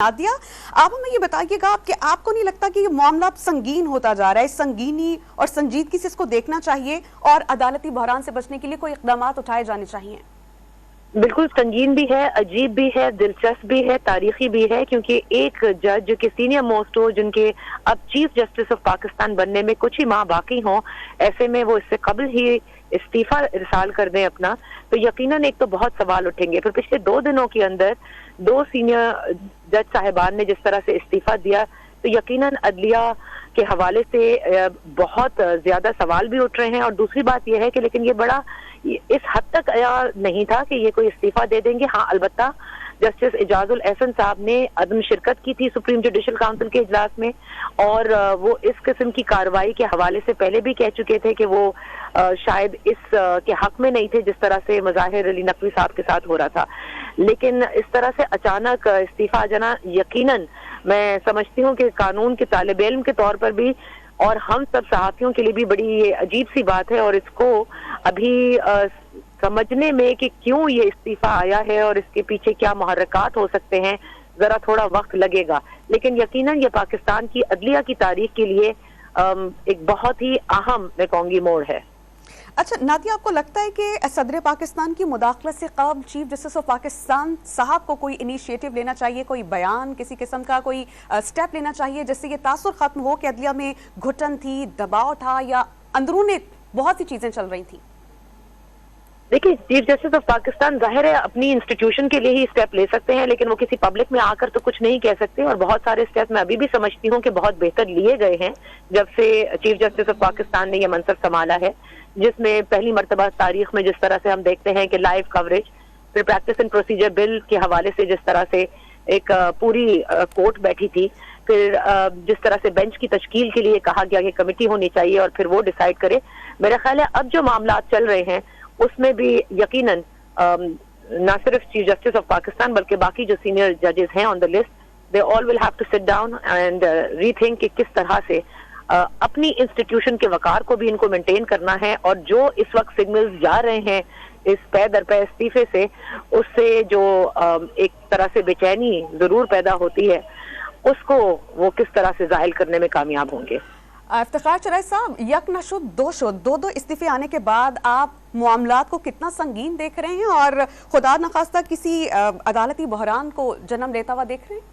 नादिया, आप हमें ये बताइएगा कि आपको नहीं लगता कि ये मामला संगीन होता जा रहा है? संगीनी और संजीदगी से इसको देखना चाहिए और अदालती बहरान से बचने के लिए कोई इक़दाम उठाए जाने चाहिए। बिल्कुल संगीन भी है, अजीब भी है, दिलचस्प भी है, तारीखी भी है, क्योंकि एक जज जो कि सीनियर मोस्ट हो, जिनके अब चीफ जस्टिस ऑफ पाकिस्तान बनने में कुछ ही माह बाकी हों, ऐसे में वो इससे कबल ही इस्तीफा इरसाल कर दें अपना, तो यकीनन एक तो बहुत सवाल उठेंगे। फिर पिछले 2 दिनों के अंदर 2 सीनियर जज साहिबान ने जिस तरह से इस्तीफा दिया, तो यकीनन अदलिया के हवाले से बहुत ज्यादा सवाल भी उठ रहे हैं। और दूसरी बात यह है कि लेकिन ये बड़ा इस हद तक नहीं था कि ये कोई इस्तीफा दे देंगे। हाँ, अलबत्ता जस्टिस एजाजुल एहसन साहब ने अदम शिरकत की थी सुप्रीम जुडिशल काउंसिल के इजलास में, और वो इस किस्म की कार्रवाई के हवाले से पहले भी कह चुके थे कि वो शायद इस के हक में नहीं थे जिस तरह से मज़ाहिर अली नकवी साहब के साथ हो रहा था। लेकिन इस तरह से अचानक इस्तीफा आ जाना, यकीनन मैं समझती हूँ कि कानून के तालिब इल्म के तौर पर भी और हम सब सहाफ़ियों के लिए भी बड़ी अजीब सी बात है, और इसको अभी समझने में कि क्यों ये इस्तीफा आया है और इसके पीछे क्या मुहर्रकात हो सकते हैं, जरा थोड़ा वक्त लगेगा। लेकिन यकीनन ये पाकिस्तान की अदलिया की तारीख के लिए एक बहुत ही अहम, मैं कहूँगी, मोड़ है। अच्छा नादिया, आपको लगता है कि सदर पाकिस्तान की मुदाखलत से कबल चीफ जस्टिस ऑफ पाकिस्तान साहब को कोई इनिशिएटिव लेना चाहिए, कोई बयान, किसी किस्म का कोई स्टेप लेना चाहिए जिससे ये तासुर खत्म हो कि अदलिया में घुटन थी, दबाव था, या अंदरूनी बहुत सी चीजें चल रही थी? देखिए, चीफ जस्टिस ऑफ पाकिस्तान जाहिर है अपनी इंस्टीट्यूशन के लिए ही स्टेप ले सकते हैं, लेकिन वो किसी पब्लिक में आकर तो कुछ नहीं कह सकते। और बहुत सारे स्टेप मैं अभी भी समझती हूँ कि बहुत बेहतर लिए गए हैं जब से चीफ जस्टिस ऑफ पाकिस्तान ने यह मनसब संभाला है, जिसमें पहली मर्तबा तारीख में जिस तरह से हम देखते हैं कि लाइव कवरेज, फिर प्रैक्टिस एंड प्रोसीजर बिल के हवाले से जिस तरह से एक पूरी कोर्ट बैठी थी, फिर जिस तरह से बेंच की तश्कील के लिए कहा गया कि कमेटी होनी चाहिए और फिर वो डिसाइड करे। मेरा ख्याल है अब जो मामला चल रहे हैं उसमें भी यकीनन न सिर्फ चीफ जस्टिस ऑफ पाकिस्तान बल्कि बाकी जो सीनियर जजेस हैं on the list, they all will have to sit down and rethink कि किस तरह से अपनी इंस्टीट्यूशन के वकार को भी इनको मेंटेन करना है। और जो इस वक्त सिग्नल्स जा रहे हैं इस पै दर पै इस्तीफे से, उससे जो एक तरह से बेचैनी जरूर पैदा होती है, उसको वो किस तरह से जाहिल करने में कामयाब होंगे। इफ्तिखार चराई साहब, यक न शुद दो शुद, दो इस्तीफे आने के बाद आप मामलात को कितना संगीन देख रहे हैं और खुदा न खास्ता किसी अदालती बहरान को जन्म लेता हुआ देख रहे हैं?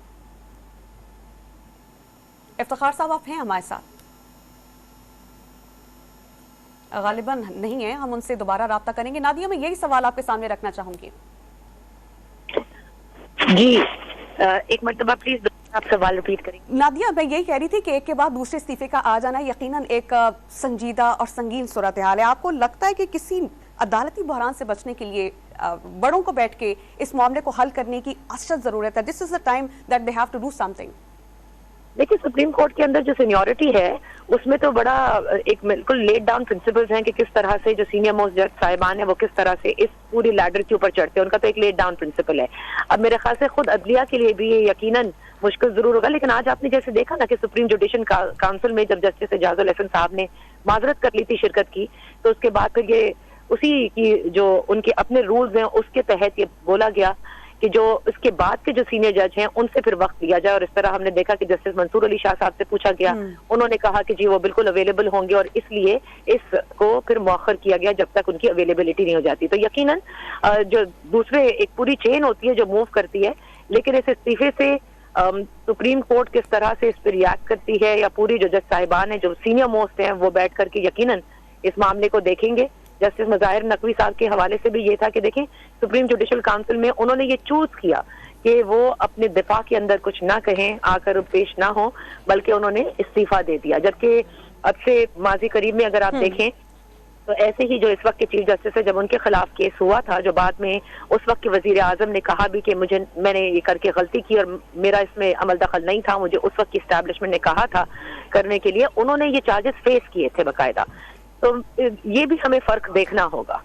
इफ्तिखार साहब, आप हैं हमारे साथ? गालिबन नहीं है, हम उनसे दोबारा राब्ता करेंगे। नादिया, मैं यही सवाल आपके सामने रखना चाहूंगी। जी, एक मरतबा प्लीज आप सवाल रिपीट करेंगे। नादिया, मैं यही कह रही थी कि एक के बाद दूसरे इस्तीफे का आ जाना यकीनन एक संजीदा और संगीन सूरत हाल है। आपको लगता है कि किसी अदालती बहरान से बचने के लिए बड़ों को बैठ के इस मामले को हल करने की अशद जरूरत है? This is the time that they have to do something. देखिए, सुप्रीम कोर्ट के अंदर जो सीनियरिटी है उसमें तो बड़ा एक बिल्कुल लेट डाउन प्रिंसिपल्स हैं कि किस तरह से जो सीनियर मोस्ट जज साहिबान है वो किस तरह से इस पूरी लैडर के ऊपर चढ़ते हैं, उनका तो एक लेट डाउन प्रिंसिपल है। अब मेरे ख्याल से खुद अदलिया के लिए भी ये यकीनन मुश्किल जरूर होगा। लेकिन आज आपने जैसे देखा ना कि सुप्रीम जुडिशल काउंसिल में जब जस्टिस एजाजुल एहसन साहब ने माजरत कर ली थी शिरकत की, तो उसके बाद फिर ये उसी की जो उनके अपने रूल्स हैं उसके तहत ये बोला गया कि जो इसके बाद के जो सीनियर जज हैं उनसे फिर वक्त लिया जाए। और इस तरह हमने देखा कि जस्टिस मंसूर अली शाह साहब से पूछा गया, उन्होंने कहा कि जी वो बिल्कुल अवेलेबल होंगे, और इसलिए इसको फिर मौखर किया गया जब तक उनकी अवेलेबिलिटी नहीं हो जाती। तो यकीनन जो दूसरे एक पूरी चेन होती है जो मूव करती है, लेकिन इस इस्तीफे से सुप्रीम कोर्ट किस तरह से इस पर रिएक्ट करती है, या पूरी जो जज साहिबान है जो सीनियर मोस्ट हैं वो बैठ करके यकीनन इस मामले को देखेंगे। जस्टिस मज़ाहिर नकवी साहब के हवाले से भी ये था कि देखें, सुप्रीम जुडिशल काउंसिल में उन्होंने ये चूज किया कि वो अपने दिफा के अंदर कुछ ना कहें, आकर पेश ना हो, बल्कि उन्होंने इस्तीफा दे दिया। जबकि अब से माजी करीब में अगर आप देखें तो ऐसे ही जो इस वक्त के चीफ जस्टिस है, जब उनके खिलाफ केस हुआ था, जो बाद में उस वक्त के वजीर आजम ने कहा भी कि मैंने ये करके गलती की और मेरा इसमें अमल दखल नहीं था, मुझे उस वक्त की एस्टैब्लिशमेंट ने कहा था करने के लिए, उन्होंने ये चार्जेस फेस किए थे बाकायदा। तो ये भी हमें फर्क देखना होगा।